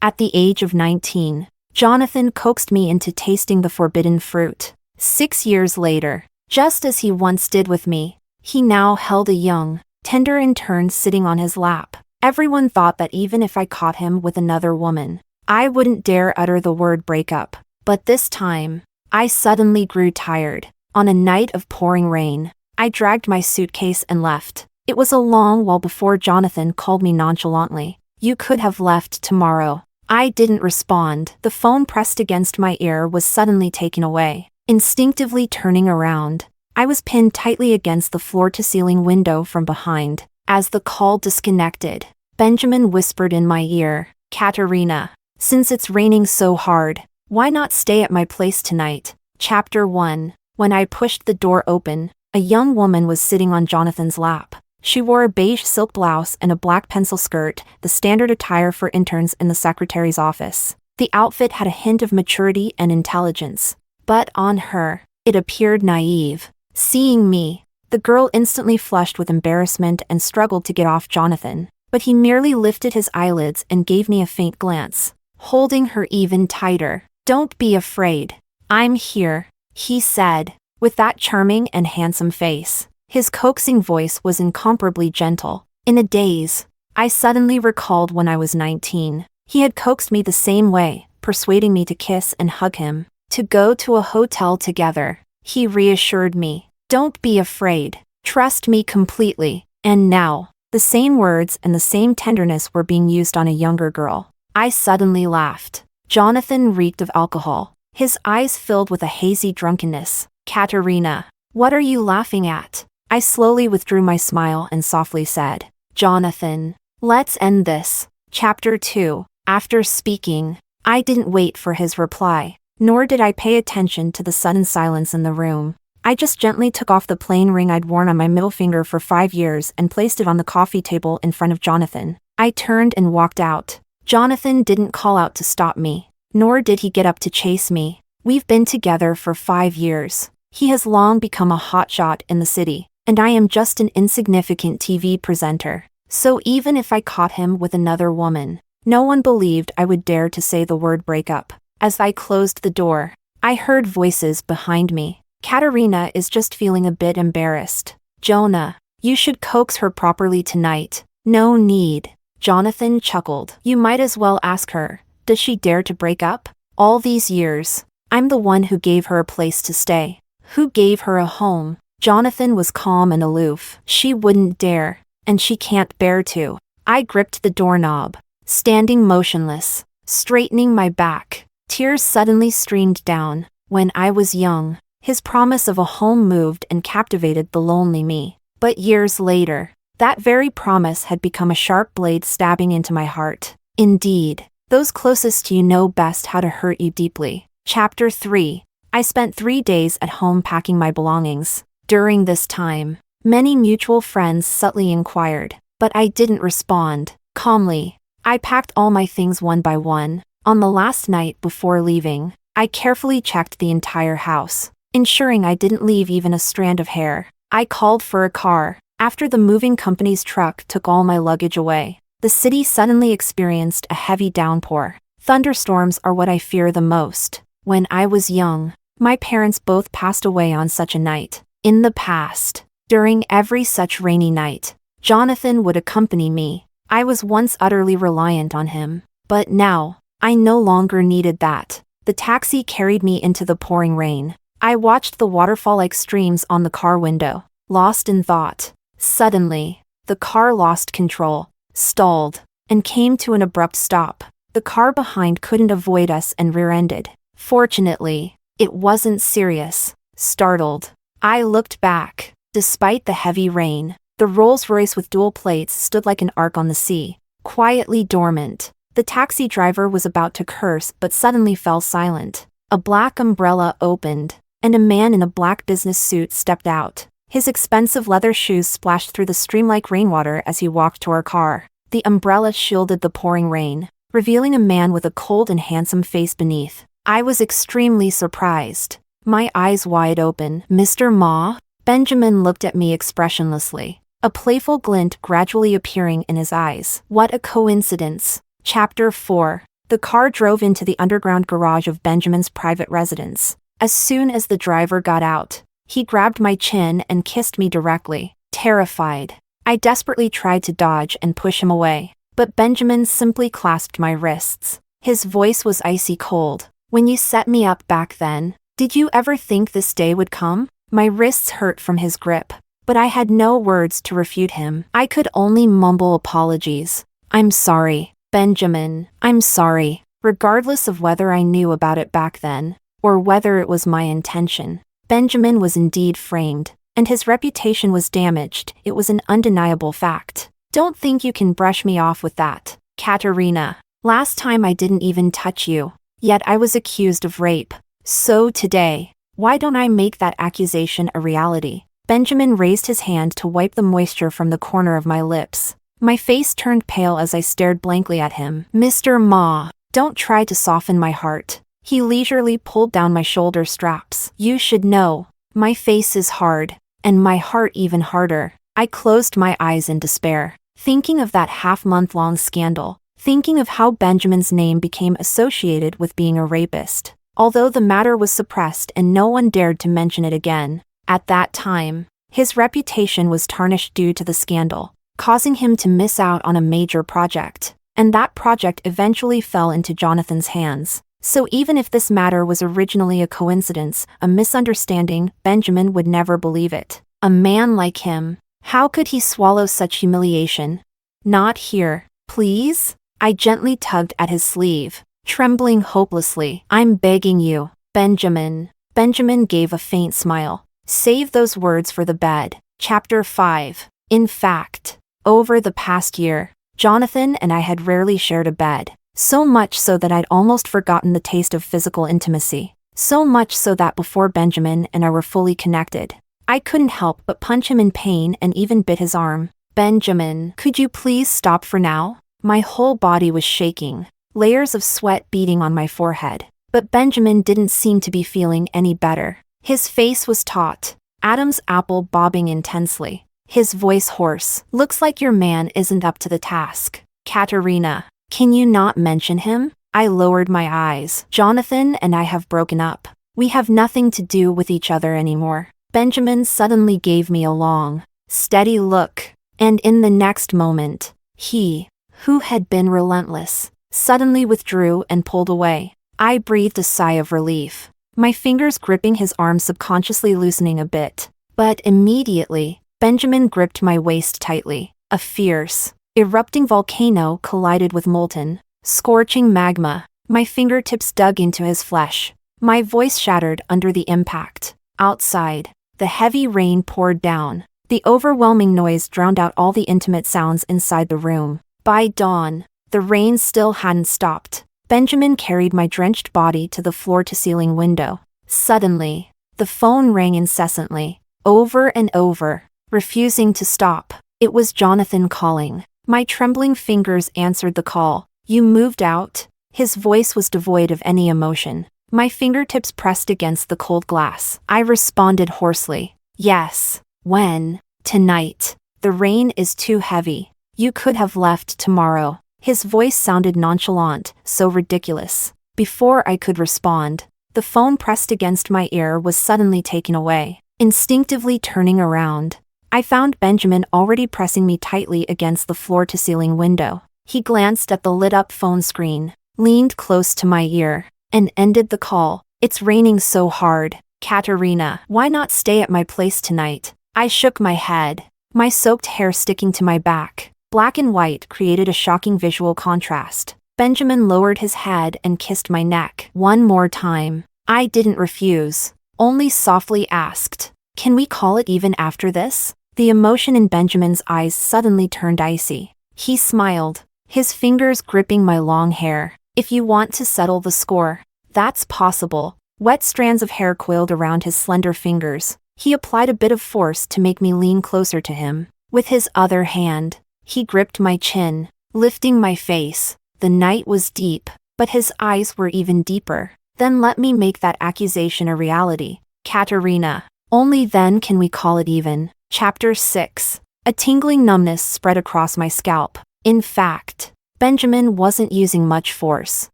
At the age of 19, Jonathan coaxed me into tasting the forbidden fruit. 6 years later, just as he once did with me, he now held a young, tender intern sitting on his lap. Everyone thought that even if I caught him with another woman, I wouldn't dare utter the word breakup. But this time, I suddenly grew tired. On a night of pouring rain, I dragged my suitcase and left. It was a long while before Jonathan called me nonchalantly. "You could have left tomorrow." I didn't respond. The phone pressed against my ear was suddenly taken away. Instinctively turning around, I was pinned tightly against the floor-to-ceiling window from behind. As the call disconnected, Benjamin whispered in my ear, "Katarina, since it's raining so hard, why not stay at my place tonight?" Chapter 1. When I pushed the door open, a young woman was sitting on Jonathan's lap. She wore a beige silk blouse and a black pencil skirt, the standard attire for interns in the secretary's office. The outfit had a hint of maturity and intelligence, but on her, it appeared naive. Seeing me, the girl instantly flushed with embarrassment and struggled to get off Jonathan, but he merely lifted his eyelids and gave me a faint glance, holding her even tighter. "Don't be afraid. I'm here," he said, with that charming and handsome face. His coaxing voice was incomparably gentle. In a daze, I suddenly recalled when I was 19. He had coaxed me the same way, persuading me to kiss and hug him, to go to a hotel together. He reassured me, "Don't be afraid. Trust me completely." And now, the same words and the same tenderness were being used on a younger girl. I suddenly laughed. Jonathan reeked of alcohol. His eyes filled with a hazy drunkenness. "Katarina, what are you laughing at?" I slowly withdrew my smile and softly said, "Jonathan, let's end this." Chapter 2. After speaking, I didn't wait for his reply, nor did I pay attention to the sudden silence in the room. I just gently took off the plain ring I'd worn on my middle finger for 5 years and placed it on the coffee table in front of Jonathan. I turned and walked out. Jonathan didn't call out to stop me, nor did he get up to chase me. We've been together for 5 years. He has long become a hotshot in the city, and I am just an insignificant TV presenter. So even if I caught him with another woman, no one believed I would dare to say the word breakup. As I closed the door, I heard voices behind me. "Katarina is just feeling a bit embarrassed. Jonah, you should coax her properly tonight." "No need." Jonathan chuckled. "You might as well ask her. Does she dare to break up? All these years, I'm the one who gave her a place to stay. Who gave her a home." Jonathan was calm and aloof. "She wouldn't dare, and she can't bear to." I gripped the doorknob, standing motionless, straightening my back. Tears suddenly streamed down. When I was young, his promise of a home moved and captivated the lonely me. But years later, that very promise had become a sharp blade stabbing into my heart. Indeed, those closest to you know best how to hurt you deeply. Chapter 3. I spent 3 days at home packing my belongings. During this time, many mutual friends subtly inquired, but I didn't respond. Calmly, I packed all my things one by one. On the last night before leaving, I carefully checked the entire house, ensuring I didn't leave even a strand of hair. I called for a car. After the moving company's truck took all my luggage away, the city suddenly experienced a heavy downpour. Thunderstorms are what I fear the most. When I was young, my parents both passed away on such a night. In the past, during every such rainy night, Jonathan would accompany me. I was once utterly reliant on him, but now, I no longer needed that. The taxi carried me into the pouring rain. I watched the waterfall like streams on the car window, lost in thought. Suddenly, the car lost control, stalled, and came to an abrupt stop. The car behind couldn't avoid us and rear-ended. Fortunately, it wasn't serious. Startled, I looked back. Despite the heavy rain, the Rolls-Royce with dual plates stood like an ark on the sea, quietly dormant. The taxi driver was about to curse but suddenly fell silent. A black umbrella opened, and a man in a black business suit stepped out. His expensive leather shoes splashed through the stream-like rainwater as he walked to our car. The umbrella shielded the pouring rain, revealing a man with a cold and handsome face beneath. I was extremely surprised, my eyes wide open. "Mr. Ma?" Benjamin looked at me expressionlessly, a playful glint gradually appearing in his eyes. What a coincidence. Chapter 4. The car drove into the underground garage of Benjamin's private residence. As soon as the driver got out, he grabbed my chin and kissed me directly. Terrified, I desperately tried to dodge and push him away, but Benjamin simply clasped my wrists. His voice was icy cold. When you set me up back then, did you ever think this day would come? My wrists hurt from his grip, but I had no words to refute him. I could only mumble apologies. I'm sorry, Benjamin, I'm sorry, regardless of whether I knew about it back then, or whether it was my intention. Benjamin was indeed framed, and his reputation was damaged. It was an undeniable fact. Don't think you can brush me off with that, Katarina. Last time I didn't even touch you, yet I was accused of rape. So today, why don't I make that accusation a reality? Benjamin raised his hand to wipe the moisture from the corner of my lips. My face turned pale as I stared blankly at him. Mr. Ma, don't try to soften my heart. He leisurely pulled down my shoulder straps. You should know, my face is hard, and my heart even harder. I closed my eyes in despair, thinking of that half-month-long scandal, thinking of how Benjamin's name became associated with being a rapist. Although the matter was suppressed and no one dared to mention it again, at that time, his reputation was tarnished due to the scandal, causing him to miss out on a major project. And that project eventually fell into Jonathan's hands. So even if this matter was originally a coincidence, a misunderstanding, Benjamin would never believe it. A man like him, how could he swallow such humiliation? Not here, please? I gently tugged at his sleeve, trembling hopelessly. I'm begging you, Benjamin. Benjamin gave a faint smile. Save those words for the bed. Chapter 5. In fact, over the past year, Jonathan and I had rarely shared a bed. So much so that I'd almost forgotten the taste of physical intimacy. So much so that before Benjamin and I were fully connected, I couldn't help but punch him in pain and even bit his arm. Benjamin, could you please stop for now? My whole body was shaking, layers of sweat beading on my forehead. But Benjamin didn't seem to be feeling any better. His face was taut, Adam's apple bobbing intensely. His voice hoarse. Looks like your man isn't up to the task. Katarina, can you not mention him? I lowered my eyes. Jonathan and I have broken up. We have nothing to do with each other anymore. Benjamin suddenly gave me a long, steady look, and in the next moment, he, who had been relentless, suddenly withdrew and pulled away. I breathed a sigh of relief, my fingers gripping his arm, subconsciously loosening a bit. But immediately, Benjamin gripped my waist tightly. A fierce, erupting volcano collided with molten, scorching magma. My fingertips dug into his flesh. My voice shattered under the impact. Outside, the heavy rain poured down. The overwhelming noise drowned out all the intimate sounds inside the room. By dawn, the rain still hadn't stopped. Benjamin carried my drenched body to the floor-to-ceiling window. Suddenly, the phone rang incessantly, over and over, refusing to stop. It was Jonathan calling. My trembling fingers answered the call. You moved out? His voice was devoid of any emotion. My fingertips pressed against the cold glass. I responded hoarsely. Yes. When? Tonight. The rain is too heavy. You could have left tomorrow. His voice sounded nonchalant, so ridiculous. Before I could respond, the phone pressed against my ear was suddenly taken away. Instinctively turning around, I found Benjamin already pressing me tightly against the floor-to-ceiling window. He glanced at the lit-up phone screen, leaned close to my ear, and ended the call. It's raining so hard. Katarina, why not stay at my place tonight? I shook my head, my soaked hair sticking to my back. Black and white created a shocking visual contrast. Benjamin lowered his head and kissed my neck. One more time. I didn't refuse, only softly asked, can we call it even after this? The emotion in Benjamin's eyes suddenly turned icy. He smiled, his fingers gripping my long hair. If you want to settle the score, that's possible. Wet strands of hair coiled around his slender fingers. He applied a bit of force to make me lean closer to him. With his other hand, he gripped my chin, lifting my face. The night was deep, but his eyes were even deeper. Then let me make that accusation a reality. Katarina, only then can we call it even. Chapter 6. A tingling numbness spread across my scalp. In fact, Benjamin wasn't using much force.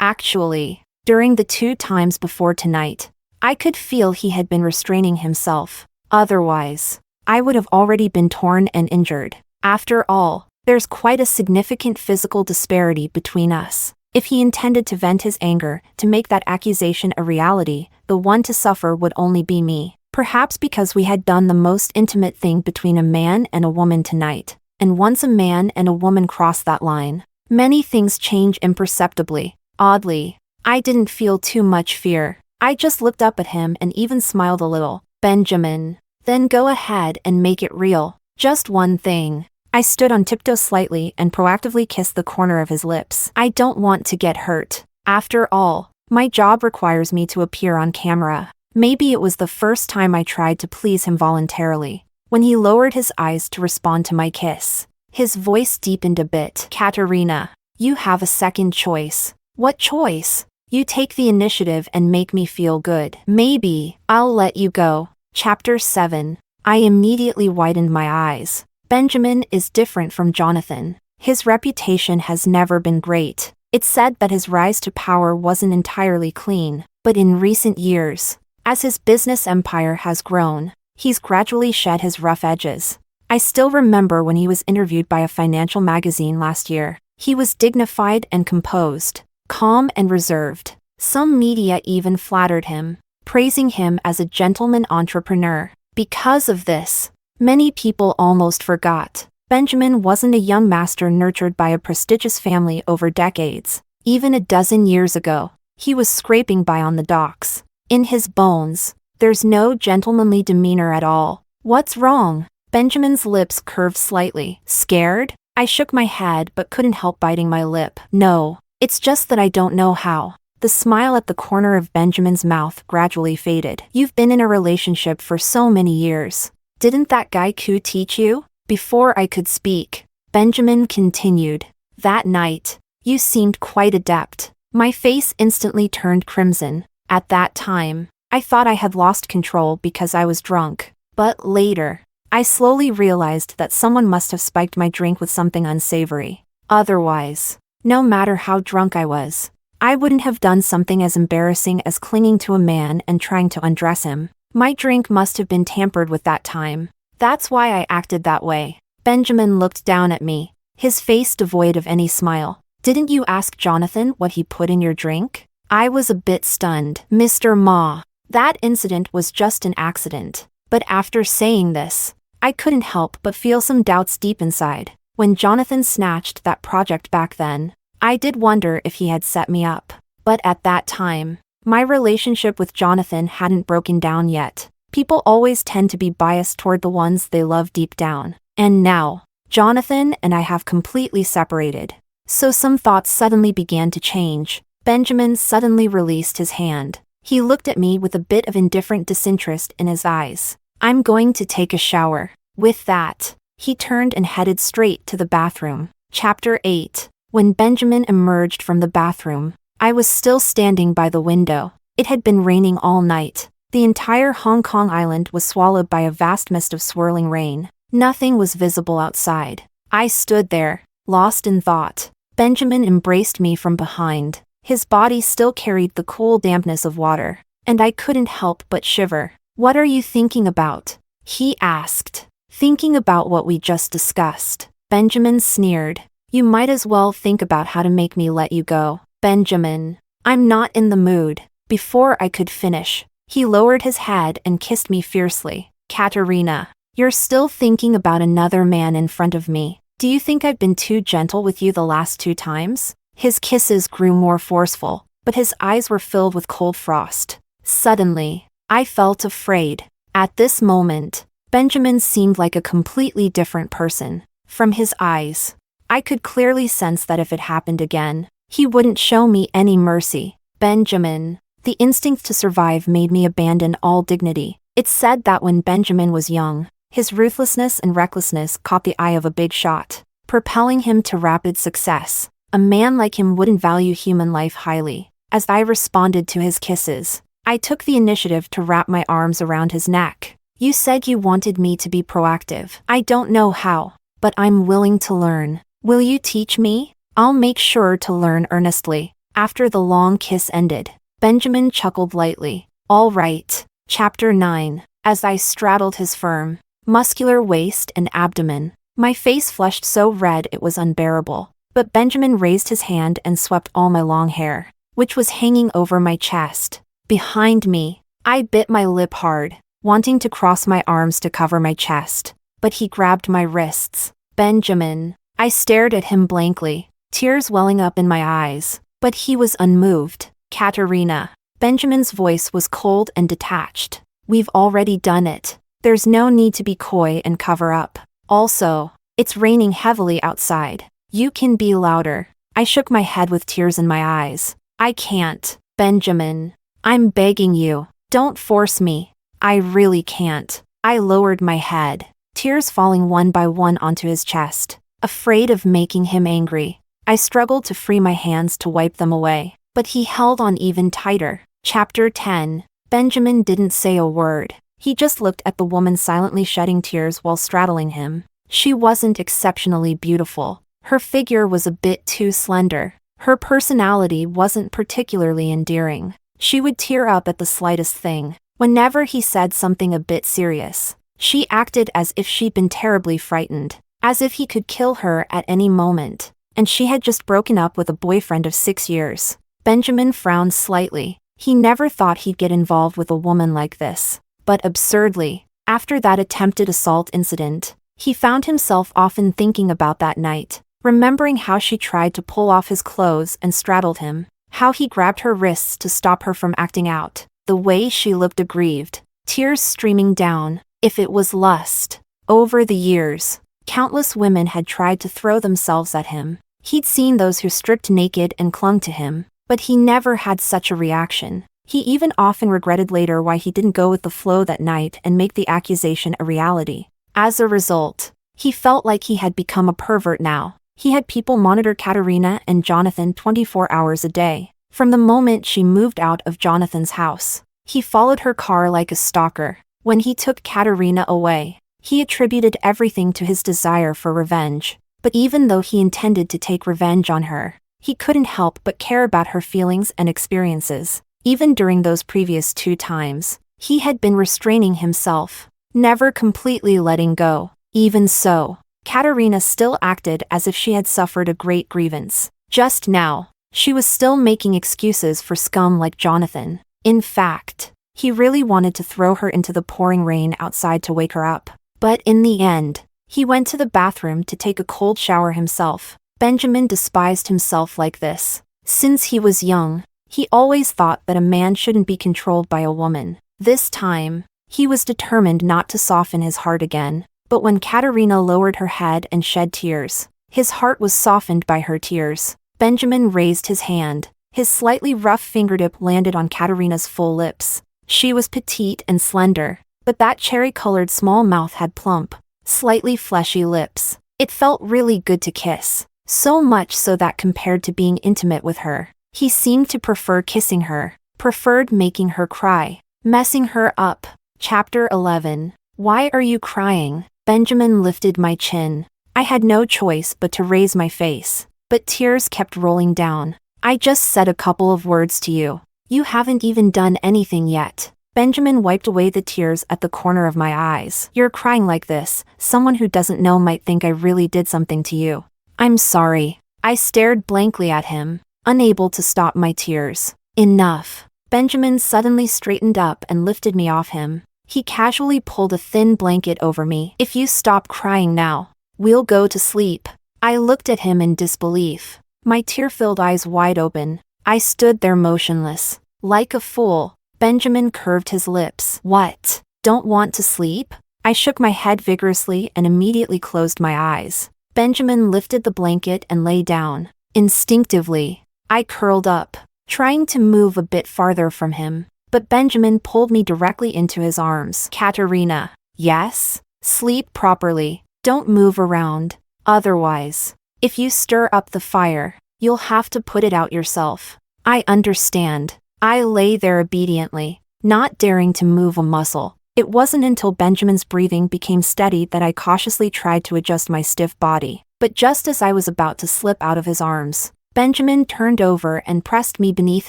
Actually, during the 2 times before tonight, I could feel he had been restraining himself. Otherwise, I would have already been torn and injured. After all, there's quite a significant physical disparity between us. If he intended to vent his anger, to make that accusation a reality, the one to suffer would only be me. Perhaps because we had done the most intimate thing between a man and a woman tonight. And once a man and a woman cross that line, many things change imperceptibly. Oddly, I didn't feel too much fear. I just looked up at him and even smiled a little. Benjamin, then go ahead and make it real. Just one thing. I stood on tiptoe slightly and proactively kissed the corner of his lips. I don't want to get hurt. After all, my job requires me to appear on camera. Maybe it was the first time I tried to please him voluntarily. When he lowered his eyes to respond to my kiss, his voice deepened a bit. Katarina, you have a second choice. What choice? You take the initiative and make me feel good. Maybe I'll let you go. Chapter 7. I immediately widened my eyes. Benjamin is different from Jonathan. His reputation has never been great. It's said that his rise to power wasn't entirely clean, but in recent years, as his business empire has grown, he's gradually shed his rough edges. I still remember when he was interviewed by a financial magazine last year. He was dignified and composed, calm and reserved. Some media even flattered him, praising him as a gentleman entrepreneur. Because of this, many people almost forgot Benjamin wasn't a young master nurtured by a prestigious family over decades. Even a dozen years ago, he was scraping by on the docks. In his bones, there's no gentlemanly demeanor at all. What's wrong? Benjamin's lips curved slightly. Scared? I shook my head but couldn't help biting my lip. No, it's just that I don't know how. The smile at the corner of Benjamin's mouth gradually faded. You've been in a relationship for so many years. Didn't that guy Q teach you? Before I could speak, Benjamin continued. That night, you seemed quite adept. My face instantly turned crimson. At that time, I thought I had lost control because I was drunk. But later, I slowly realized that someone must have spiked my drink with something unsavory. Otherwise, no matter how drunk I was, I wouldn't have done something as embarrassing as clinging to a man and trying to undress him. My drink must have been tampered with that time. That's why I acted that way. Benjamin looked down at me, his face devoid of any smile. Didn't you ask Jonathan what he put in your drink? I was a bit stunned. Mr. Ma, that incident was just an accident. But after saying this, I couldn't help but feel some doubts deep inside. When Jonathan snatched that project back then, I did wonder if he had set me up. But at that time, my relationship with Jonathan hadn't broken down yet. People always tend to be biased toward the ones they love deep down. And now, Jonathan and I have completely separated. So some thoughts suddenly began to change. Benjamin suddenly released his hand. He looked at me with a bit of indifferent disinterest in his eyes. I'm going to take a shower. With that, he turned and headed straight to the bathroom. Chapter 8. When Benjamin emerged from the bathroom, I was still standing by the window. It had been raining all night. The entire Hong Kong island was swallowed by a vast mist of swirling rain. Nothing was visible outside. I stood there, lost in thought. Benjamin embraced me from behind. His body still carried the cool dampness of water, and I couldn't help but shiver. What are you thinking about? He asked. Thinking about what we just discussed. Benjamin sneered. You might as well think about how to make me let you go. Benjamin, I'm not in the mood. Before I could finish, he lowered his head and kissed me fiercely. Katarina, you're still thinking about another man in front of me. Do you think I've been too gentle with you the last 2 times? His kisses grew more forceful, but his eyes were filled with cold frost. Suddenly, I felt afraid. At this moment, Benjamin seemed like a completely different person. From his eyes, I could clearly sense that if it happened again, he wouldn't show me any mercy. Benjamin, the instinct to survive made me abandon all dignity. It's said that when Benjamin was young, his ruthlessness and recklessness caught the eye of a big shot, propelling him to rapid success. A man like him wouldn't value human life highly. As I responded to his kisses, I took the initiative to wrap my arms around his neck. You said you wanted me to be proactive. I don't know how, but I'm willing to learn. Will you teach me? I'll make sure to learn earnestly. After the long kiss ended, Benjamin chuckled lightly. All right. Chapter 9. As I straddled his firm, muscular waist and abdomen, my face flushed so red it was unbearable. But Benjamin raised his hand and swept all my long hair, which was hanging over my chest. Behind me, I bit my lip hard, wanting to cross my arms to cover my chest, but he grabbed my wrists. Benjamin. I stared at him blankly, tears welling up in my eyes, but he was unmoved. Katarina. Benjamin's voice was cold and detached. We've already done it. There's no need to be coy and cover up. Also, it's raining heavily outside. You can be louder. I shook my head with tears in my eyes. I can't, Benjamin. I'm begging you. Don't force me. I really can't. I lowered my head, tears falling one by one onto his chest, afraid of making him angry. I struggled to free my hands to wipe them away, but he held on even tighter. Chapter 10. Benjamin didn't say a word. He just looked at the woman silently shedding tears while straddling him. She wasn't exceptionally beautiful. Her figure was a bit too slender. Her personality wasn't particularly endearing. She would tear up at the slightest thing. Whenever he said something a bit serious, she acted as if she'd been terribly frightened, as if he could kill her at any moment, and she had just broken up with a boyfriend of 6 years. Benjamin frowned slightly. He never thought he'd get involved with a woman like this. But absurdly, after that attempted assault incident, he found himself often thinking about that night, remembering how she tried to pull off his clothes and straddled him, how he grabbed her wrists to stop her from acting out, the way she looked aggrieved, tears streaming down. If it was lust. Over the years, countless women had tried to throw themselves at him. He'd seen those who stripped naked and clung to him, but he never had such a reaction. He even often regretted later why he didn't go with the flow that night and make the accusation a reality. As a result, he felt like he had become a pervert now. He had people monitor Katarina and Jonathan 24 hours a day. From the moment she moved out of Jonathan's house, he followed her car like a stalker. When he took Katarina away, he attributed everything to his desire for revenge. But even though he intended to take revenge on her, he couldn't help but care about her feelings and experiences. Even during those previous 2 times, he had been restraining himself, never completely letting go. Even so, Katarina still acted as if she had suffered a great grievance. Just now, she was still making excuses for scum like Jonathan. In fact, he really wanted to throw her into the pouring rain outside to wake her up. But in the end, he went to the bathroom to take a cold shower himself. Benjamin despised himself like this. Since he was young, he always thought that a man shouldn't be controlled by a woman. This time, he was determined not to soften his heart again. But when Katarina lowered her head and shed tears, his heart was softened by her tears. Benjamin raised his hand. His slightly rough fingertip landed on Katarina's full lips. She was petite and slender, but that cherry-colored small mouth had plump, slightly fleshy lips. It felt really good to kiss, so much so that compared to being intimate with her, he seemed to prefer kissing her, preferred making her cry, messing her up. Chapter 11. Why are you crying? Benjamin lifted my chin. I had no choice but to raise my face, but tears kept rolling down. I just said a couple of words to you. You haven't even done anything yet. Benjamin wiped away the tears at the corner of my eyes. You're crying like this. Someone who doesn't know might think I really did something to you. I'm sorry. I stared blankly at him, unable to stop my tears. Enough. Benjamin suddenly straightened up and lifted me off him. He casually pulled a thin blanket over me. If you stop crying now, we'll go to sleep. I looked at him in disbelief, my tear-filled eyes wide open. I stood there motionless, like a fool. Benjamin curved his lips. What? Don't want to sleep? I shook my head vigorously and immediately closed my eyes. Benjamin lifted the blanket and lay down. Instinctively, I curled up, trying to move a bit farther from him, but Benjamin pulled me directly into his arms. Katarina. Yes? Sleep properly. Don't move around. Otherwise, if you stir up the fire, you'll have to put it out yourself. I understand. I lay there obediently, not daring to move a muscle. It wasn't until Benjamin's breathing became steady that I cautiously tried to adjust my stiff body. But just as I was about to slip out of his arms, Benjamin turned over and pressed me beneath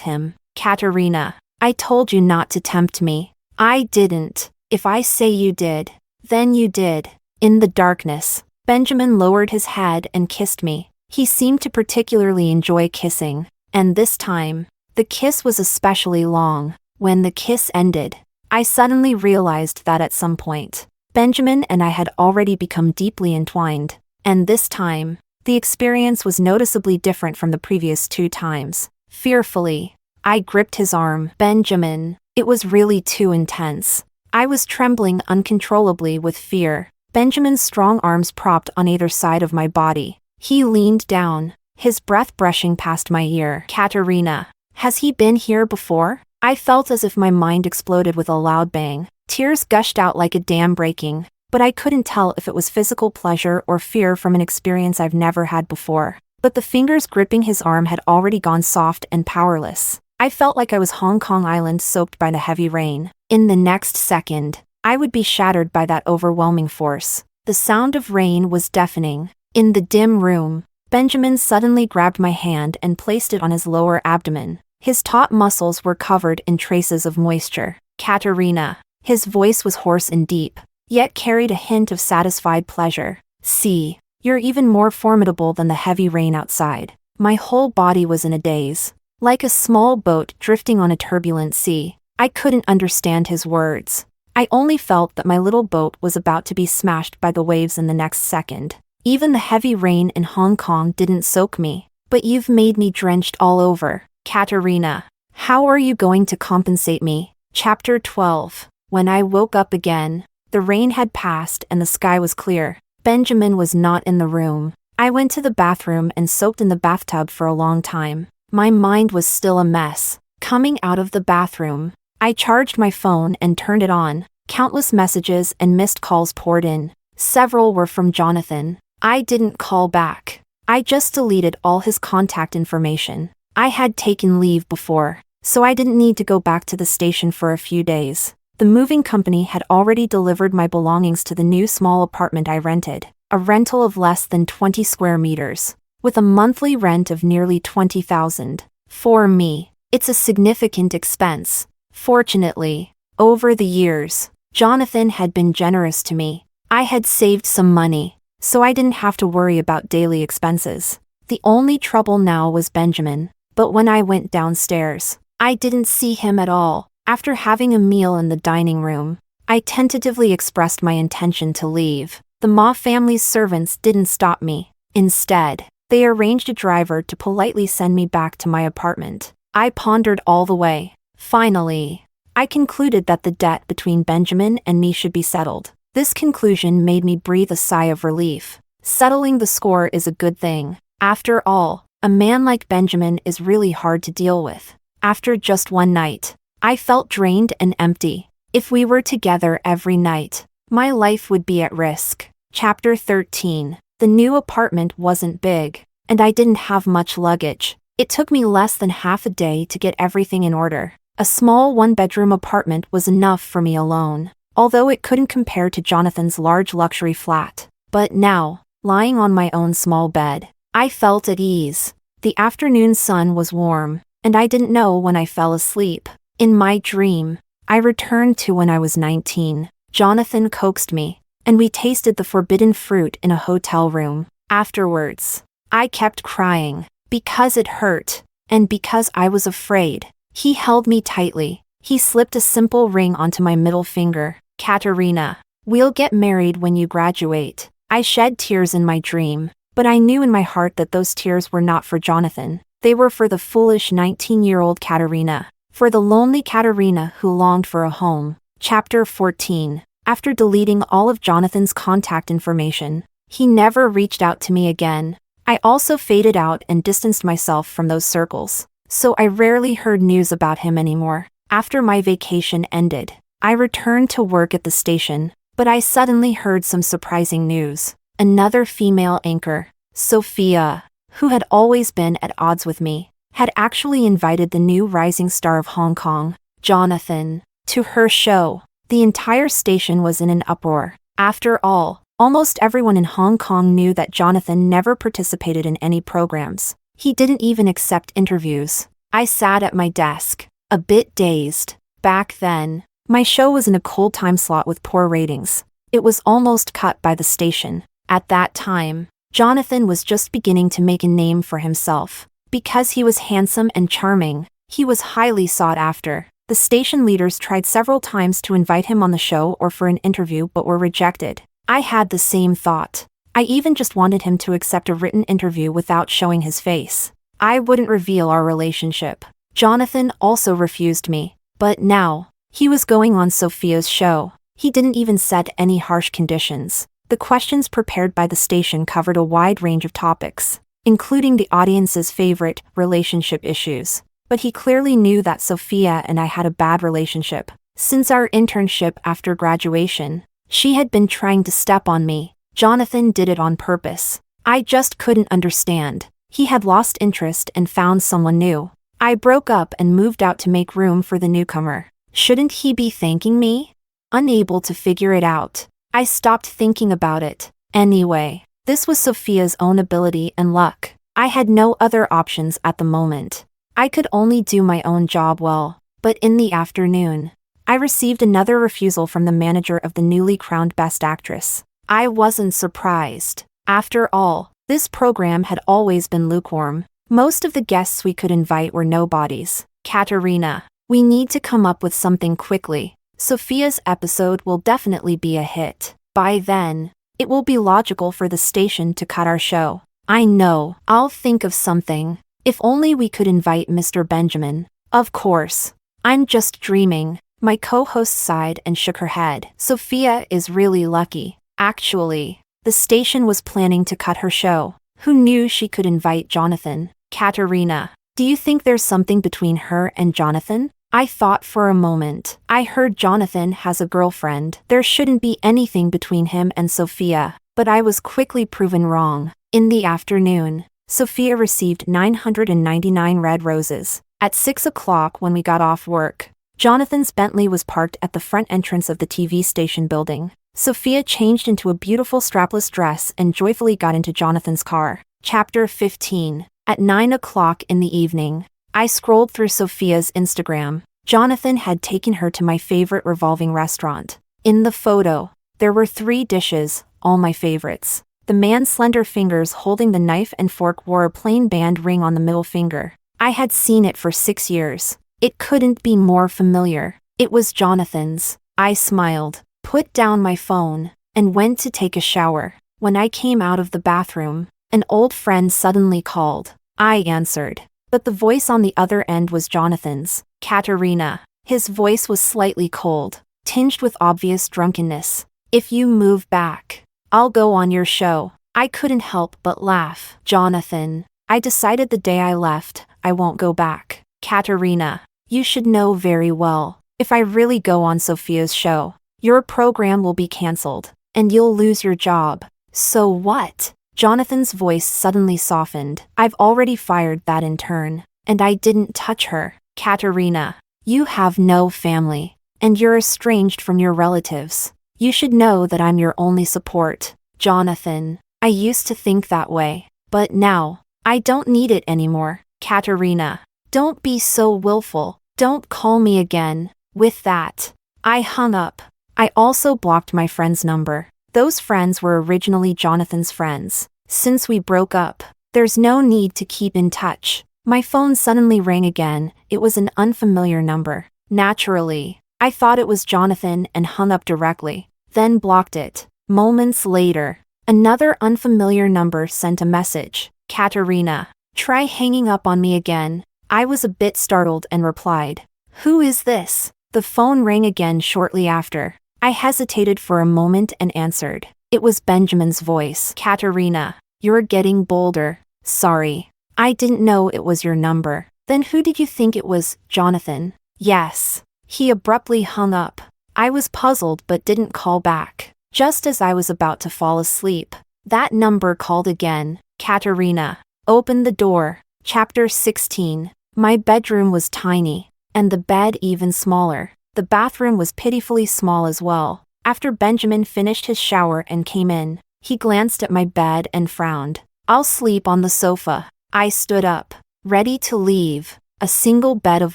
him. Katarina, I told you not to tempt me. I didn't. If I say you did, then you did. In the darkness, Benjamin lowered his head and kissed me. He seemed to particularly enjoy kissing, and this time, the kiss was especially long. When the kiss ended, I suddenly realized that at some point, Benjamin and I had already become deeply entwined, and this time, the experience was noticeably different from the previous 2 times. Fearfully, I gripped his arm. Benjamin, it was really too intense. I was trembling uncontrollably with fear. Benjamin's strong arms propped on either side of my body. He leaned down, his breath brushing past my ear. Katarina, has he been here before? I felt as if my mind exploded with a loud bang. Tears gushed out like a dam breaking, but I couldn't tell if it was physical pleasure or fear from an experience I've never had before. But the fingers gripping his arm had already gone soft and powerless. I felt like I was Hong Kong Island soaked by the heavy rain. In the next second, I would be shattered by that overwhelming force. The sound of rain was deafening. In the dim room, Benjamin suddenly grabbed my hand and placed it on his lower abdomen. His taut muscles were covered in traces of moisture. Katarina. His voice was hoarse and deep, yet carried a hint of satisfied pleasure. See, you're even more formidable than the heavy rain outside. My whole body was in a daze. Like a small boat drifting on a turbulent sea. I couldn't understand his words. I only felt that my little boat was about to be smashed by the waves in the next second. Even the heavy rain in Hong Kong didn't soak me. But you've made me drenched all over. Katarina, how are you going to compensate me? Chapter 12. When I woke up again, the rain had passed and the sky was clear. Benjamin was not in the room. I went to the bathroom and soaked in the bathtub for a long time. My mind was still a mess. Coming out of the bathroom, I charged my phone and turned it on. Countless messages and missed calls poured in. Several were from Jonathan. I didn't call back. I just deleted all his contact information. I had taken leave before, so I didn't need to go back to the station for a few days. The moving company had already delivered my belongings to the new small apartment I rented, a rental of less than 20 square meters. With a monthly rent of nearly $20,000. For me, it's a significant expense. Fortunately, over the years, Jonathan had been generous to me. I had saved some money, so I didn't have to worry about daily expenses. The only trouble now was Benjamin, but when I went downstairs, I didn't see him at all. After having a meal in the dining room, I tentatively expressed my intention to leave. The Ma family's servants didn't stop me. Instead, they arranged a driver to politely send me back to my apartment. I pondered all the way. Finally, I concluded that the debt between Benjamin and me should be settled. This conclusion made me breathe a sigh of relief. Settling the score is a good thing. After all, a man like Benjamin is really hard to deal with. After just one night, I felt drained and empty. If we were together every night, my life would be at risk. Chapter 13. The new apartment wasn't big, and I didn't have much luggage. It took me less than half a day to get everything in order. A small one-bedroom apartment was enough for me alone, although it couldn't compare to Jonathan's large luxury flat. But now, lying on my own small bed, I felt at ease. The afternoon sun was warm, and I didn't know when I fell asleep. In my dream, I returned to when I was 19. Jonathan coaxed me, and we tasted the forbidden fruit in a hotel room. Afterwards, I kept crying, because it hurt, and because I was afraid. He held me tightly. He slipped a simple ring onto my middle finger. Katarina, we'll get married when you graduate. I shed tears in my dream, but I knew in my heart that those tears were not for Jonathan. They were for the foolish 19-year-old Katarina, for the lonely Katarina who longed for a home. Chapter 14. After deleting all of Jonathan's contact information, he never reached out to me again. I also faded out and distanced myself from those circles, so I rarely heard news about him anymore. After my vacation ended, I returned to work at the station, but I suddenly heard some surprising news. Another female anchor, Sophia, who had always been at odds with me, had actually invited the new rising star of Hong Kong, Jonathan, to her show. The entire station was in an uproar. After all, almost everyone in Hong Kong knew that Jonathan never participated in any programs. He didn't even accept interviews. I sat at my desk, a bit dazed. Back then, my show was in a cold time slot with poor ratings. It was almost cut by the station. At that time, Jonathan was just beginning to make a name for himself. Because he was handsome and charming, he was highly sought after. The station leaders tried several times to invite him on the show or for an interview but were rejected. I had the same thought. I even just wanted him to accept a written interview without showing his face. I wouldn't reveal our relationship. Jonathan also refused me. But now, he was going on Sophia's show. He didn't even set any harsh conditions. The questions prepared by the station covered a wide range of topics, including the audience's favorite relationship issues. But he clearly knew that Sophia and I had a bad relationship. Since our internship after graduation, she had been trying to step on me. Jonathan did it on purpose. I just couldn't understand. He had lost interest and found someone new. I broke up and moved out to make room for the newcomer. Shouldn't he be thanking me? Unable to figure it out, I stopped thinking about it. Anyway, this was Sophia's own ability and luck. I had no other options at the moment. I could only do my own job well. But in the afternoon, I received another refusal from the manager of the newly crowned Best Actress. I wasn't surprised. After all, this program had always been lukewarm. Most of the guests we could invite were nobodies. Katarina, we need to come up with something quickly. Sophia's episode will definitely be a hit. By then, it will be logical for the station to cut our show. I know, I'll think of something. If only we could invite Mr. Benjamin. Of course. I'm just dreaming. My co-host sighed and shook her head. Sophia is really lucky. Actually, the station was planning to cut her show. Who knew she could invite Jonathan? Katarina, do you think there's something between her and Jonathan? I thought for a moment. I heard Jonathan has a girlfriend. There shouldn't be anything between him and Sophia. But I was quickly proven wrong. In the afternoon, Sophia received 999 red roses. At 6 o'clock when we got off work, Jonathan's Bentley was parked at the front entrance of the TV station building. Sophia changed into a beautiful strapless dress and joyfully got into Jonathan's car. Chapter 15. At 9 o'clock in the evening, I scrolled through Sophia's Instagram. Jonathan had taken her to my favorite revolving restaurant. In the photo, there were 3 dishes, all my favorites. The man's slender fingers holding the knife and fork wore a plain band ring on the middle finger. I had seen it for 6 years. It couldn't be more familiar. It was Jonathan's. I smiled, put down my phone, and went to take a shower. When I came out of the bathroom, an old friend suddenly called. I answered, but the voice on the other end was Jonathan's. Katarina. His voice was slightly cold, tinged with obvious drunkenness. If you move back, I'll go on your show. I couldn't help but laugh. Jonathan, I decided the day I left, I won't go back. Katarina, you should know very well, if I really go on Sophia's show, your program will be cancelled, and you'll lose your job. So what? Jonathan's voice suddenly softened. I've already fired that intern, and I didn't touch her. Katarina, you have no family, and you're estranged from your relatives. You should know that I'm your only support. Jonathan, I used to think that way, but now, I don't need it anymore. Katarina, don't be so willful. Don't call me again. With that, I hung up. I also blocked my friend's number. Those friends were originally Jonathan's friends. Since we broke up, there's no need to keep in touch. My phone suddenly rang again. It was an unfamiliar number. Naturally, I thought it was Jonathan and hung up directly, then blocked it. Moments later, another unfamiliar number sent a message. Katarina, try hanging up on me again. I was a bit startled and replied, "Who is this?" The phone rang again shortly after. I hesitated for a moment and answered. It was Benjamin's voice. Katarina, you're getting bolder. Sorry. I didn't know it was your number. Then who did you think it was, Jonathan? Yes. He abruptly hung up. I was puzzled but didn't call back. Just as I was about to fall asleep, that number called again. Katarina, open the door. Chapter 16. My bedroom was tiny, and the bed even smaller. The bathroom was pitifully small as well. After Benjamin finished his shower and came in, he glanced at my bed and frowned. I'll sleep on the sofa. I stood up, ready to leave. A single bed of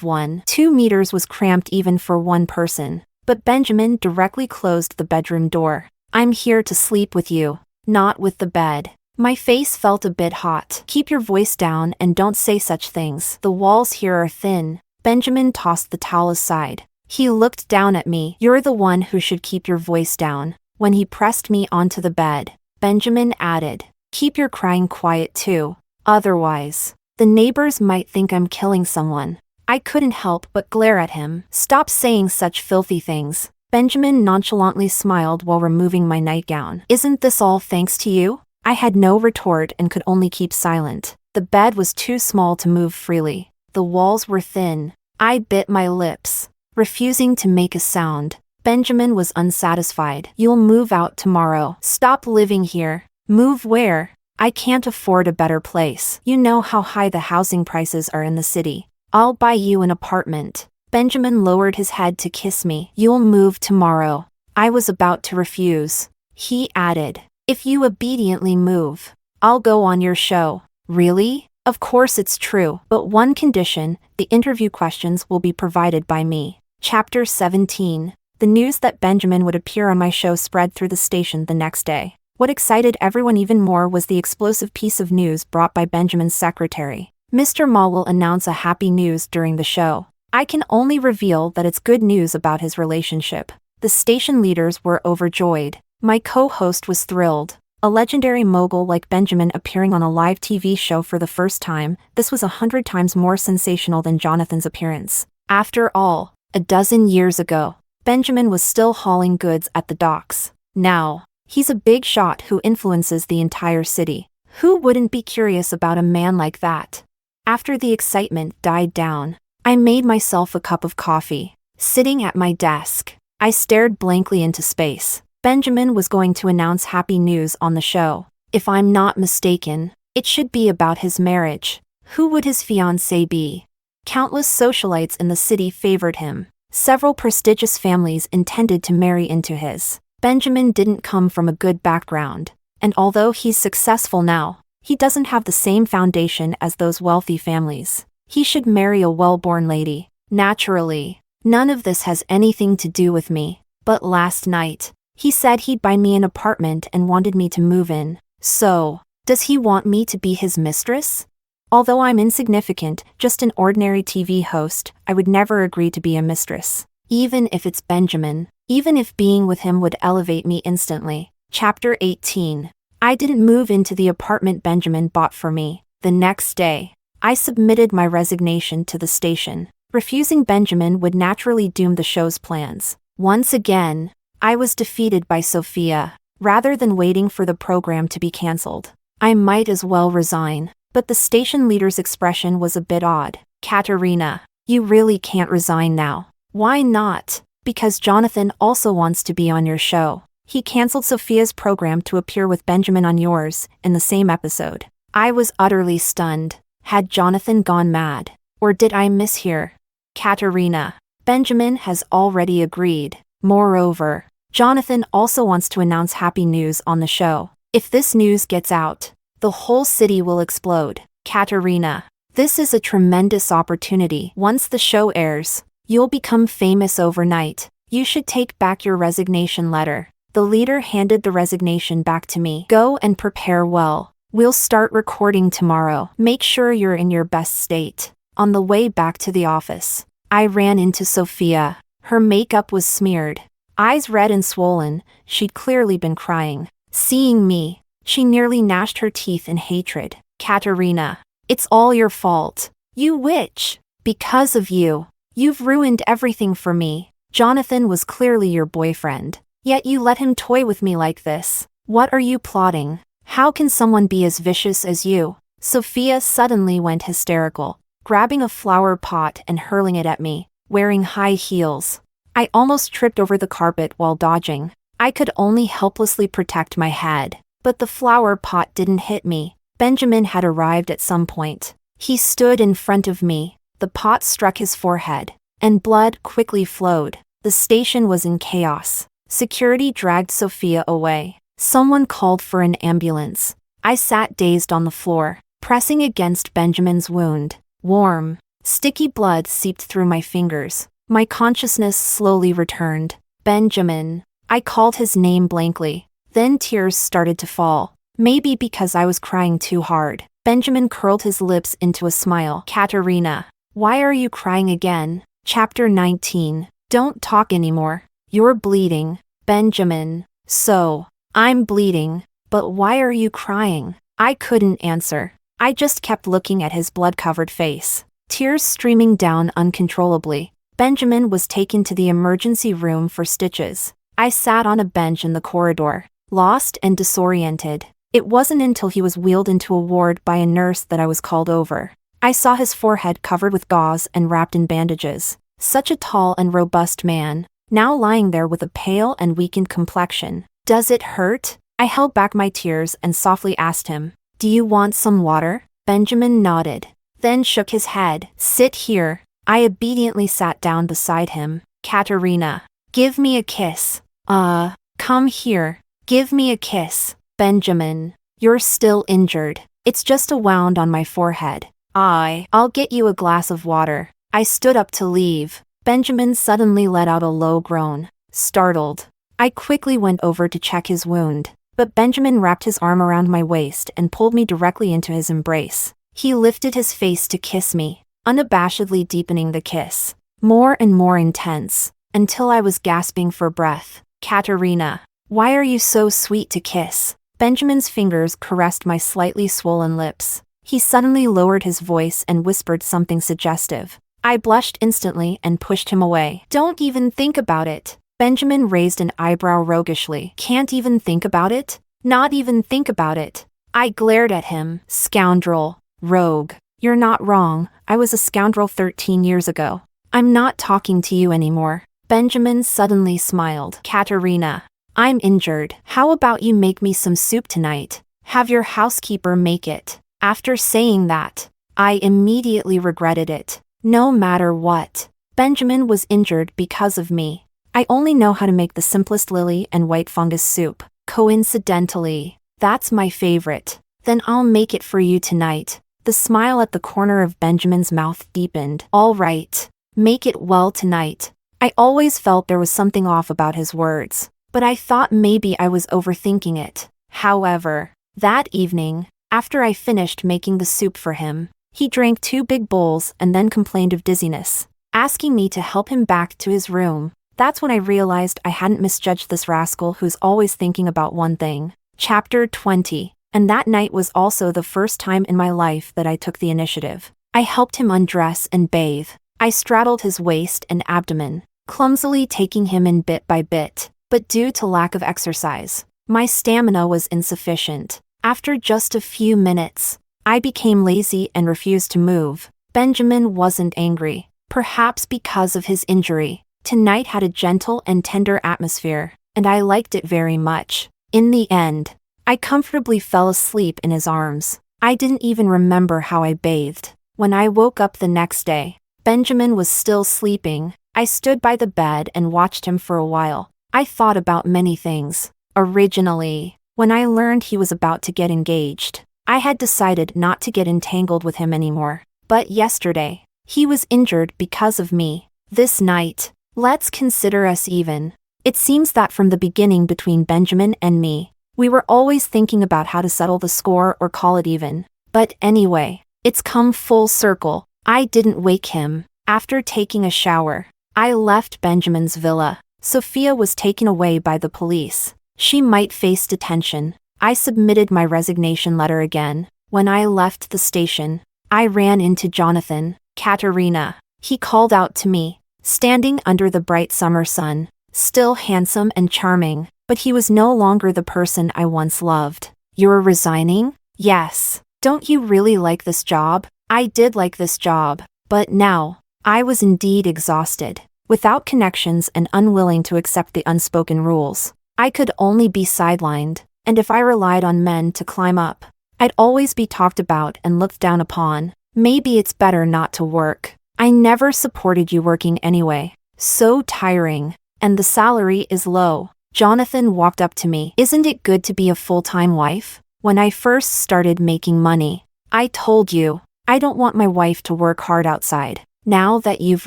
1.2 meters was cramped even for one person, but Benjamin directly closed the bedroom door. I'm here to sleep with you, not with the bed. My face felt a bit hot. Keep your voice down and don't say such things. The walls here are thin. Benjamin tossed the towel aside. He looked down at me. You're the one who should keep your voice down. When he pressed me onto the bed, Benjamin added, keep your crying quiet too. Otherwise, the neighbors might think I'm killing someone. I couldn't help but glare at him. Stop saying such filthy things. Benjamin nonchalantly smiled while removing my nightgown. Isn't this all thanks to you? I had no retort and could only keep silent. The bed was too small to move freely. The walls were thin. I bit my lips, refusing to make a sound. Benjamin was unsatisfied. You'll move out tomorrow. Stop living here. Move where? I can't afford a better place. You know how high the housing prices are in the city. I'll buy you an apartment. Benjamin lowered his head to kiss me. You'll move tomorrow. I was about to refuse. He added, if you obediently move, I'll go on your show. Really? Of course it's true, but one condition, the interview questions will be provided by me. Chapter 17. The news that Benjamin would appear on my show spread through the station the next day. What excited everyone even more was the explosive piece of news brought by Benjamin's secretary. Mr. Ma will announce a happy news during the show. I can only reveal that it's good news about his relationship. The station leaders were overjoyed. My co-host was thrilled. A legendary mogul like Benjamin appearing on a live TV show for the first time, this was 100 times more sensational than Jonathan's appearance. After all, a dozen years ago, Benjamin was still hauling goods at the docks. Now, he's a big shot who influences the entire city. Who wouldn't be curious about a man like that? After the excitement died down, I made myself a cup of coffee. Sitting at my desk, I stared blankly into space. Benjamin was going to announce happy news on the show. If I'm not mistaken, it should be about his marriage. Who would his fiancée be? Countless socialites in the city favored him. Several prestigious families intended to marry into his. Benjamin didn't come from a good background, and although he's successful now, he doesn't have the same foundation as those wealthy families. He should marry a well-born lady. Naturally, none of this has anything to do with me. But last night, he said he'd buy me an apartment and wanted me to move in. So, does he want me to be his mistress? Although I'm insignificant, just an ordinary TV host, I would never agree to be a mistress. Even if it's Benjamin. Even if being with him would elevate me instantly. Chapter 18. I didn't move into the apartment Benjamin bought for me. The next day, I submitted my resignation to the station. Refusing Benjamin would naturally doom the show's plans. Once again, I was defeated by Sophia. Rather than waiting for the program to be cancelled, I might as well resign. But the station leader's expression was a bit odd. Katarina, you really can't resign now. Why not? Because Jonathan also wants to be on your show. He cancelled Sophia's program to appear with Benjamin on yours, in the same episode. I was utterly stunned. Had Jonathan gone mad? Or did I mishear? Katarina, Benjamin has already agreed. Moreover, Jonathan also wants to announce happy news on the show. If this news gets out, the whole city will explode. Katarina, this is a tremendous opportunity. Once the show airs, you'll become famous overnight. You should take back your resignation letter. The leader handed the resignation back to me. Go and prepare well. We'll start recording tomorrow. Make sure you're in your best state. On the way back to the office, I ran into Sophia. Her makeup was smeared. Eyes red and swollen, she'd clearly been crying. Seeing me, she nearly gnashed her teeth in hatred. Katarina, it's all your fault. You witch. Because of you, you've ruined everything for me. Jonathan was clearly your boyfriend. Yet you let him toy with me like this. What are you plotting? How can someone be as vicious as you? Sophia suddenly went hysterical, grabbing a flower pot and hurling it at me, wearing high heels. I almost tripped over the carpet while dodging. I could only helplessly protect my head. But the flower pot didn't hit me. Benjamin had arrived at some point. He stood in front of me. The pot struck his forehead, and blood quickly flowed. The station was in chaos. Security dragged Sophia away. Someone called for an ambulance. I sat dazed on the floor. pressing against Benjamin's wound. Warm, sticky blood seeped through my fingers. My consciousness slowly returned. Benjamin. I called his name blankly. Then tears started to fall. Maybe because I was crying too hard. Benjamin curled his lips into a smile. Katarina. Why are you crying again? Chapter 19. Don't talk anymore. You're bleeding. Benjamin. So, I'm bleeding. But why are you crying? I couldn't answer. I just kept looking at his blood-covered face. Tears streaming down uncontrollably. Benjamin was taken to the emergency room for stitches. I sat on a bench in the corridor, lost and disoriented. It wasn't until he was wheeled into a ward by a nurse that I was called over. I saw his forehead covered with gauze and wrapped in bandages. Such a tall and robust man, now lying there with a pale and weakened complexion. Does it hurt? I held back my tears and softly asked him, "Do you want some water?" Benjamin nodded, then shook his head. "Sit here." I obediently sat down beside him. Katarina. Give me a kiss. Come here. Give me a kiss. Benjamin. You're still injured. It's just a wound on my forehead. I'll get you a glass of water. I stood up to leave. Benjamin suddenly let out a low groan. Startled. I quickly went over to check his wound, but Benjamin wrapped his arm around my waist and pulled me directly into his embrace. He lifted his face to kiss me, unabashedly deepening the kiss. More and more intense, until I was gasping for breath. Katarina. Why are you so sweet to kiss? Benjamin's fingers caressed my slightly swollen lips. He suddenly lowered his voice and whispered something suggestive. I blushed instantly and pushed him away. Don't even think about it. Benjamin raised an eyebrow roguishly. Can't even think about it? Not even think about it. I glared at him. Scoundrel. Rogue. You're not wrong. I was a scoundrel 13 years ago. I'm not talking to you anymore. Benjamin suddenly smiled. Katarina. I'm injured. How about you make me some soup tonight? Have your housekeeper make it. After saying that, I immediately regretted it. No matter what. Benjamin was injured because of me. I only know how to make the simplest lily and white fungus soup. Coincidentally, that's my favorite. Then I'll make it for you tonight. The smile at the corner of Benjamin's mouth deepened. All right. Make it well tonight. I always felt there was something off about his words, but I thought maybe I was overthinking it. However, that evening, after I finished making the soup for him, he drank 2 big bowls and then complained of dizziness, asking me to help him back to his room. That's when I realized I hadn't misjudged this rascal who's always thinking about one thing. Chapter 20. And that night was also the first time in my life that I took the initiative. I helped him undress and bathe. I straddled his waist and abdomen, clumsily taking him in bit by bit. But due to lack of exercise, my stamina was insufficient. After just a few minutes, I became lazy and refused to move. Benjamin wasn't angry, perhaps because of his injury. Tonight had a gentle and tender atmosphere, and I liked it very much. In the end, I comfortably fell asleep in his arms. I didn't even remember how I bathed. When I woke up the next day, Benjamin was still sleeping. I stood by the bed and watched him for a while. I thought about many things. Originally, when I learned he was about to get engaged, I had decided not to get entangled with him anymore. But yesterday, he was injured because of me. This night, let's consider us even. It seems that from the beginning between Benjamin and me, we were always thinking about how to settle the score or call it even. But anyway, it's come full circle. I didn't wake him. After taking a shower, I left Benjamin's villa. Sophia was taken away by the police. She might face detention. I submitted my resignation letter again. When I left the station, I ran into Jonathan. Katarina. He called out to me, standing under the bright summer sun. Still handsome and charming, but he was no longer the person I once loved. You're resigning? Yes. Don't you really like this job? I did like this job, but now, I was indeed exhausted. Without connections and unwilling to accept the unspoken rules, I could only be sidelined, and if I relied on men to climb up, I'd always be talked about and looked down upon. Maybe it's better not to work. I never supported you working anyway. So tiring. And the salary is low. Jonathan walked up to me. Isn't it good to be a full-time wife? When I first started making money, I told you, I don't want my wife to work hard outside. Now that you've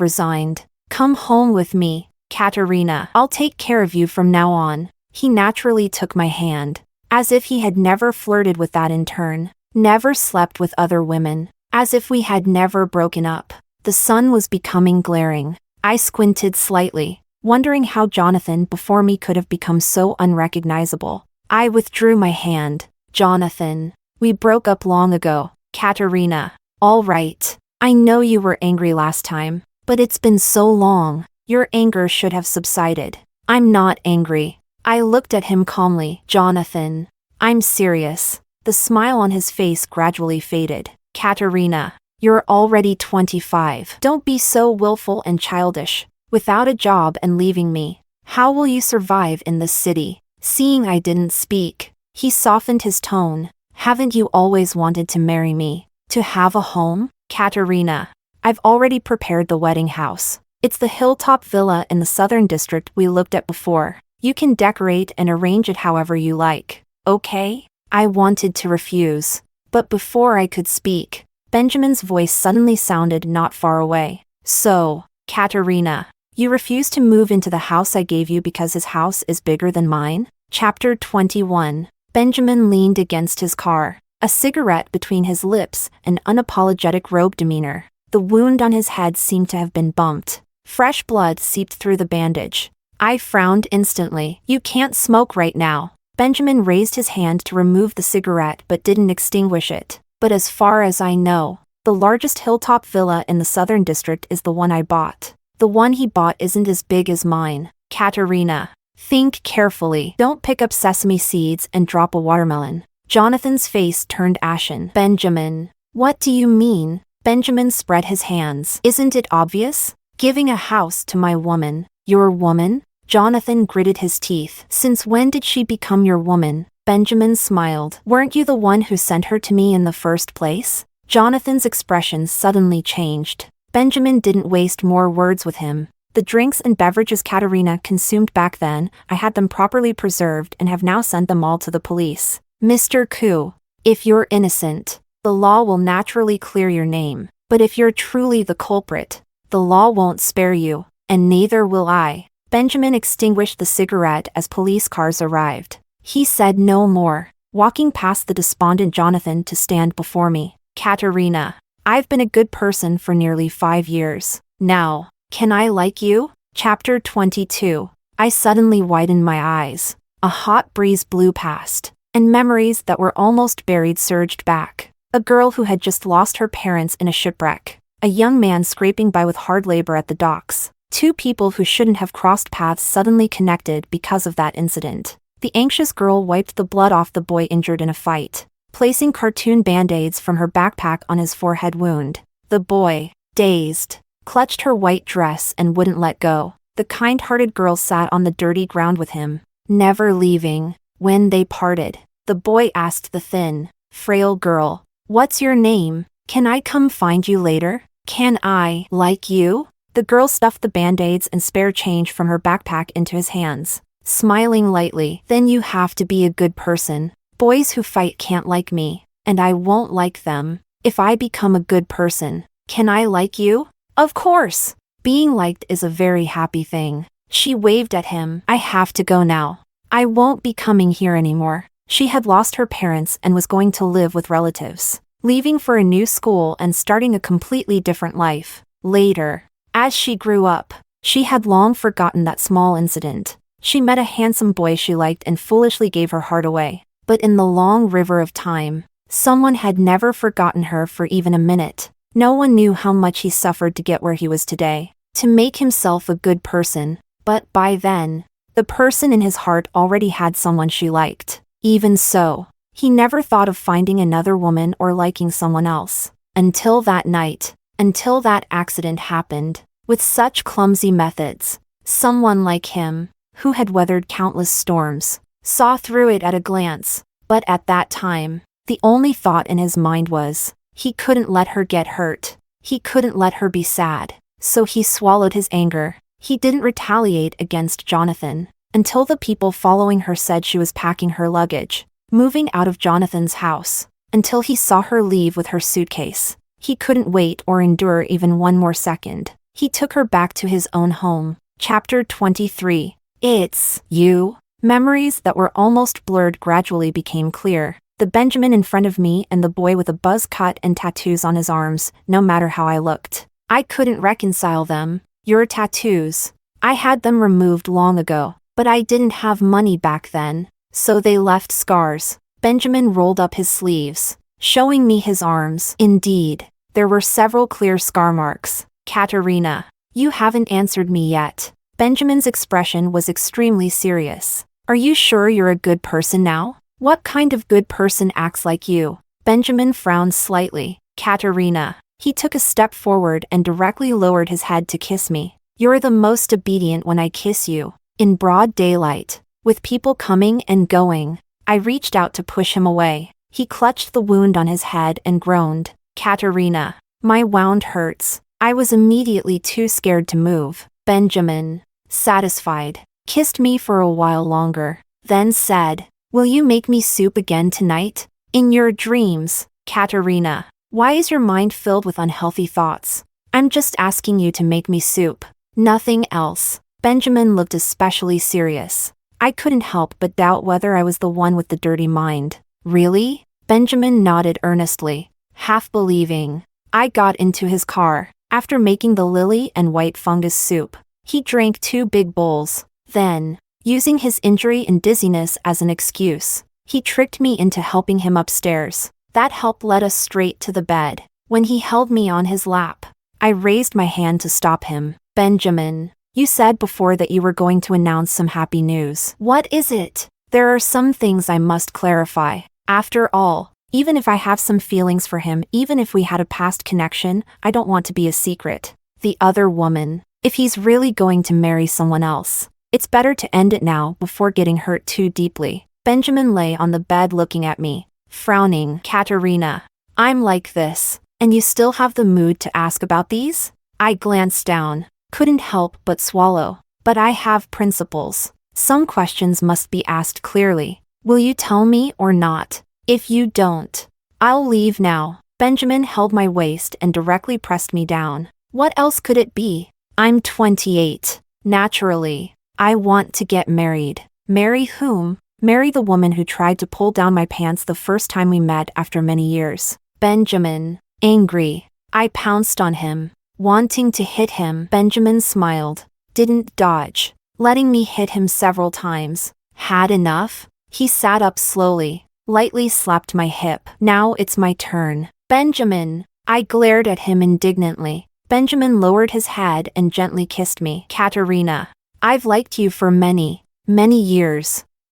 resigned, come home with me, Katarina. I'll take care of you from now on. He naturally took my hand, as if he had never flirted with that intern, never slept with other women, as if we had never broken up. The sun was becoming glaring. I squinted slightly, wondering how Jonathan before me could have become so unrecognizable. I withdrew my hand. Jonathan, we broke up long ago, Katarina. All right. I know you were angry last time, but it's been so long. Your anger should have subsided. I'm not angry. I looked at him calmly. Jonathan, I'm serious. The smile on his face gradually faded. Katarina, you're already 25. Don't be so willful and childish. Without a job and leaving me, how will you survive in this city? Seeing I didn't speak, he softened his tone. Haven't you always wanted to marry me? To have a home? Katarina, I've already prepared the wedding house. It's the hilltop villa in the southern district we looked at before. You can decorate and arrange it however you like. Okay? I wanted to refuse, but before I could speak, Benjamin's voice suddenly sounded not far away. So, Katarina, you refuse to move into the house I gave you because his house is bigger than mine? Chapter 21. Benjamin leaned against his car, a cigarette between his lips, an unapologetic robe demeanor. The wound on his head seemed to have been bumped. Fresh blood seeped through the bandage. I frowned instantly. You can't smoke right now. Benjamin raised his hand to remove the cigarette but didn't extinguish it. But as far as I know, the largest hilltop villa in the southern district is the one I bought. The one he bought isn't as big as mine. Katarina, think carefully. Don't pick up sesame seeds and drop a watermelon. Jonathan's face turned ashen. Benjamin, what do you mean? Benjamin spread his hands. Isn't it obvious? Giving a house to my woman. Your woman? Jonathan gritted his teeth. Since when did she become your woman? Benjamin smiled. Weren't you the one who sent her to me in the first place? Jonathan's expression suddenly changed. Benjamin didn't waste more words with him. The drinks and beverages Katarina consumed back then, I had them properly preserved and have now sent them all to the police. Mr. Koo, if you're innocent, the law will naturally clear your name. But if you're truly the culprit, the law won't spare you, and neither will I. Benjamin extinguished the cigarette as police cars arrived. He said no more, walking past the despondent Jonathan to stand before me. Katarina, I've been a good person for nearly 5 years. Now, can I like you? Chapter 22. I suddenly widened my eyes. A hot breeze blew past, and memories that were almost buried surged back. A girl who had just lost her parents in a shipwreck. A young man scraping by with hard labor at the docks. Two people who shouldn't have crossed paths suddenly connected because of that incident. The anxious girl wiped the blood off the boy injured in a fight, placing cartoon band-aids from her backpack on his forehead wound. The boy, dazed, clutched her white dress and wouldn't let go. The kind-hearted girl sat on the dirty ground with him, never leaving. When they parted, the boy asked the thin, frail girl, "What's your name? Can I come find you later? Can I like you?" The girl stuffed the band-aids and spare change from her backpack into his hands, smiling lightly. Then you have to be a good person. Boys who fight can't like me, and I won't like them. If I become a good person, can I like you? Of course. Being liked is a very happy thing. She waved at him. I have to go now. I won't be coming here anymore. She had lost her parents and was going to live with relatives, leaving for a new school and starting a completely different life. Later, as she grew up, she had long forgotten that small incident. She met a handsome boy she liked and foolishly gave her heart away. But in the long river of time, someone had never forgotten her for even a minute. No one knew how much he suffered to get where he was today, to make himself a good person. But by then, the person in his heart already had someone she liked. Even so, he never thought of finding another woman or liking someone else. Until that night. Until that accident happened. With such clumsy methods, someone like him, who had weathered countless storms, saw through it at a glance. But at that time, the only thought in his mind was, he couldn't let her get hurt. He couldn't let her be sad. So he swallowed his anger. He didn't retaliate against Jonathan until the people following her said she was packing her luggage, moving out of Jonathan's house. until he saw her leave with her suitcase. He couldn't wait or endure even one more second. He took her back to his own home. Chapter 23. It's you. Memories that were almost blurred gradually became clear. The Benjamin in front of me and the boy with a buzz cut and tattoos on his arms, no matter how I looked. I couldn't reconcile them. Your tattoos. I had them removed long ago, but I didn't have money back then, so they left scars. Benjamin rolled up his sleeves, showing me his arms. Indeed, there were several clear scar marks. Katarina, you haven't answered me yet. Benjamin's expression was extremely serious. Are you sure you're a good person now? What kind of good person acts like you? Benjamin frowned slightly. Katarina. He took a step forward and directly lowered his head to kiss me. You're the most obedient when I kiss you. In broad daylight, with people coming and going. I reached out to push him away. He clutched the wound on his head and groaned. Katarina. My wound hurts. I was immediately too scared to move. Benjamin, satisfied, kissed me for a while longer, then said, will you make me soup again tonight? In your dreams, Katarina. Why is your mind filled with unhealthy thoughts? I'm just asking you to make me soup. Nothing else. Benjamin looked especially serious. I couldn't help but doubt whether I was the one with the dirty mind. Really? Benjamin nodded earnestly, half believing. I got into his car. After making the lily and white fungus soup, he drank 2 big bowls. Then, using his injury and dizziness as an excuse, he tricked me into helping him upstairs. That help led us straight to the bed. When he held me on his lap, I raised my hand to stop him. Benjamin, you said before that you were going to announce some happy news. What is it? There are some things I must clarify. After all, even if I have some feelings for him, even if we had a past connection, I don't want to be a secret. The other woman, if he's really going to marry someone else, it's better to end it now before getting hurt too deeply. Benjamin lay on the bed looking at me, frowning. Katarina, I'm like this, and you still have the mood to ask about these? I glanced down, couldn't help but swallow. But I have principles. Some questions must be asked clearly. Will you tell me or not? If you don't, I'll leave now. Benjamin held my waist and directly pressed me down. What else could it be? I'm 28. Naturally, I want to get married. Marry whom? Marry the woman who tried to pull down my pants the first time we met after many years. Benjamin, angry. I pounced on him, wanting to hit him. Benjamin smiled, didn't dodge, letting me hit him several times. Had enough? He sat up slowly, lightly slapped my hip. Now it's my turn. Benjamin. I glared at him indignantly. Benjamin lowered his head and gently kissed me. Katarina, I've liked you for many, many years.